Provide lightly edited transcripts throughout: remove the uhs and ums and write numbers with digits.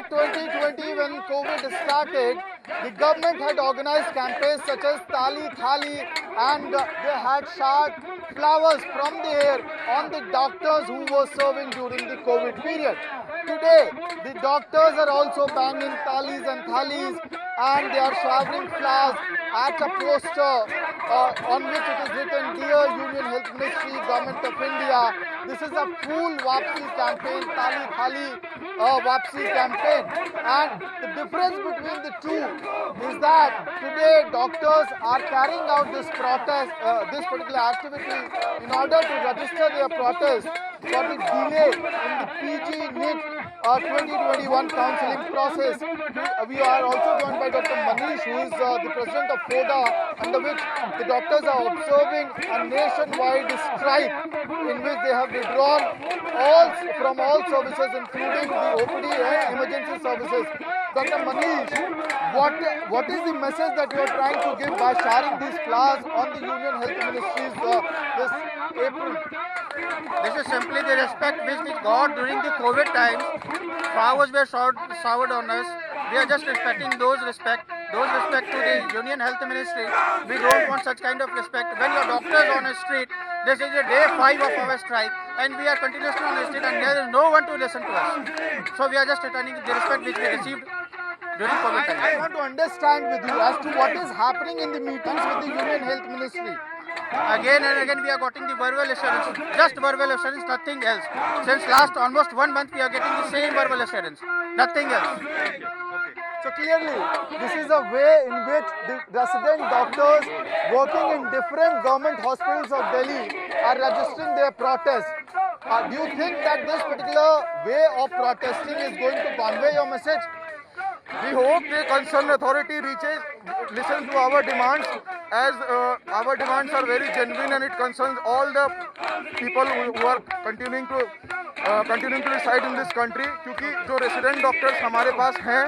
May 2020, when COVID started, the government had organized campaigns such as Tali Thali, and they had shot flowers from the air on the doctors who were serving during the COVID period. Today, the doctors are also banging talis and thalis, and they are showering flowers at a poster on which it is written, "Dear Union Health Ministry, Government of India." This is a full Wapsi campaign, Tali Thali Wapsi campaign. And the difference between the two is that today doctors are carrying out this protest, this particular activity, in order to register their protest for the delay in the PG NEET 2021 counselling process. We are also joined by Dr. Manish, who is the president of FODA, under which the doctors are observing a nationwide strike in which they have withdrawn from all services, including the OPD and emergency services. Dr. Manish, what is the message that you are trying to give by sharing these flowers on the Union Health Ministry's this April? This is simply the respect which we got during the COVID times. Flowers were showered on us. We are just respecting those respect to the Union Health Ministry. We don't want such kind of respect. When your doctor is on the street, this is a day 5 of our strike, and we are continuously on the street, and there is no one to listen to us. So we are just returning the respect which we received during COVID time. I want to understand with you as to what is happening in the meetings with the Union Health Ministry. Again and again we are getting the verbal assurance, just verbal assurance, nothing else. Since last almost 1 month we are getting the same verbal assurance, nothing else. So clearly, this is a way in which the resident doctors working in different government hospitals of Delhi are registering their protest. Do you think that this particular way of protesting is going to convey your message? We hope the concerned authority listens to our demands, as our demands are very genuine and it concerns all the people who are continuing to reside in this country. क्योंकि जो resident doctors हमारे पास हैं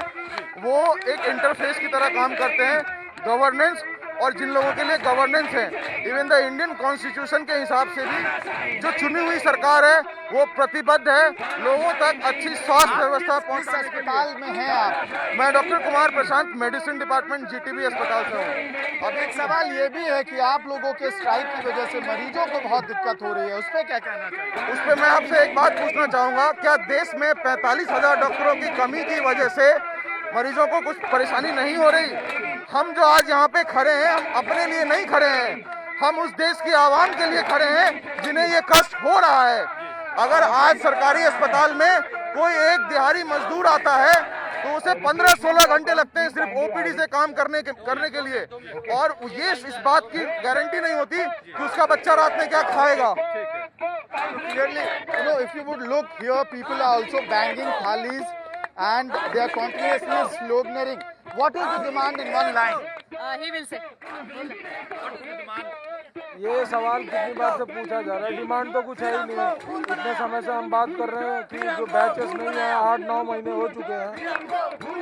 वो एक interface की तरह काम करते हैं, गवर्नेंस और जिन लोगों के लिए गवर्नेंस है, इवन द इंडियन कॉन्स्टिट्यूशन के हिसाब से भी जो चुनी हुई सरकार है वो प्रतिबद्ध है लोगों तक अच्छी स्वास्थ्य व्यवस्था पहुंचाने के लिए। अस्पताल में हैं आप? मैं doctor Kumar Prashant, medicine department, GTB अस्पताल से हूँ। अब एक सवाल ये भी है कि आप लोगों के स्ट्राइक की वजह से मरीजों को बहुत दिक्कत हो रही है, उस पर क्या कहना चाहिए? उस पर मैं आपसे एक बात पूछना चाहूँगा, क्या देश में 45,000 डॉक्टरों की कमी की वजह से मरीजों को कुछ परेशानी नहीं हो रही? हम जो आज यहाँ पे खड़े हैं, हम अपने लिए नहीं खड़े हैं, हम उस देश की आवाम के लिए खड़े हैं जिन्हें ये कष्ट हो रहा है। अगर आज सरकारी अस्पताल में कोई एक दिहाड़ी मजदूर आता है तो उसे 15-16 घंटे लगते हैं सिर्फ OPD से काम करने के लिए, और ये इस बात की गारंटी नहीं होती कि उसका बच्चा रात में क्या खाएगा। Clearly, if you would look here, people are also banging thalis and they are continuously sloganeering. What is the demand in one line? He will say. ये सवाल कितनी बार से पूछा जा रहा है, डिमांड तो कुछ है ही नहीं। इतने समय से हम बात कर रहे हैं कि जो बैचेस नहीं है 8-9 महीने हो चुके हैं,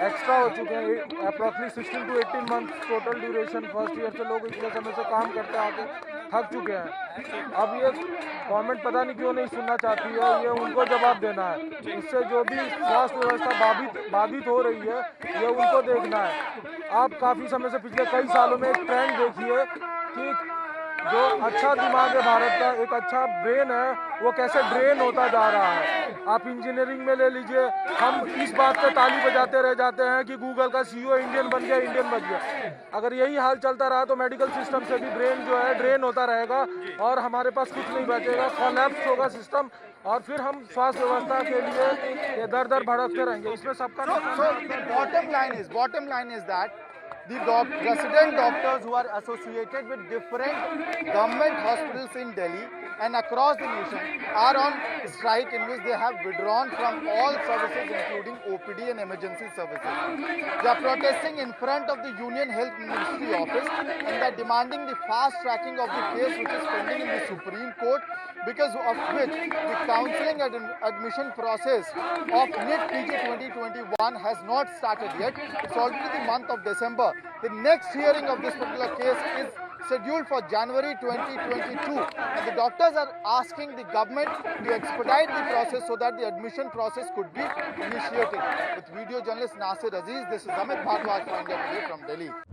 एक्स्ट्रा हो चुके हैं, approximately 16 to 18 month total duration. First year से लोग इतने समय से काम करते आके थक चुके हैं। अब ये गवर्नमेंट पता नहीं क्यों नहीं सुनना चाहती है, ये उनको जवाब देना है। इससे जो भी स्वास्थ्य व्यवस्था बाधित हो रही है ये उनको देखना है। आप काफ़ी समय से पिछले कई सालों में एक ट्रेंड देखिए कि जो अच्छा दिमाग है भारत का, एक अच्छा ब्रेन है, वो कैसे ड्रेन होता जा रहा है। आप इंजीनियरिंग में ले लीजिए, हम इस बात पे ताली बजाते रह जाते हैं कि गूगल का CEO इंडियन बन गया। अगर यही हाल चलता रहा तो मेडिकल सिस्टम से भी ब्रेन जो है ड्रेन होता रहेगा और हमारे पास कुछ नहीं बचेगा, कोलैप्स होगा सिस्टम, और फिर हम स्वास्थ्य व्यवस्था के लिए दर भड़कते रहेंगे। इसमें सबका bottom line is that the resident doctors who are associated with different government hospitals in Delhi and across the nation are on strike, in which they have withdrawn from all services including OPD and emergency services. They are protesting in front of the Union Health Ministry office, and they are demanding the fast tracking of the case which is pending in the Supreme Court, because of which the counselling and admission process of NEET PG 2021 has not started yet. It's already the month of December. The next hearing of this particular case is scheduled for January 2022, and the doctors are asking the government to expedite the process so that the admission process could be initiated. With video video journalist Nasir Aziz. This is Amit Bhardwaj for India Today from Delhi.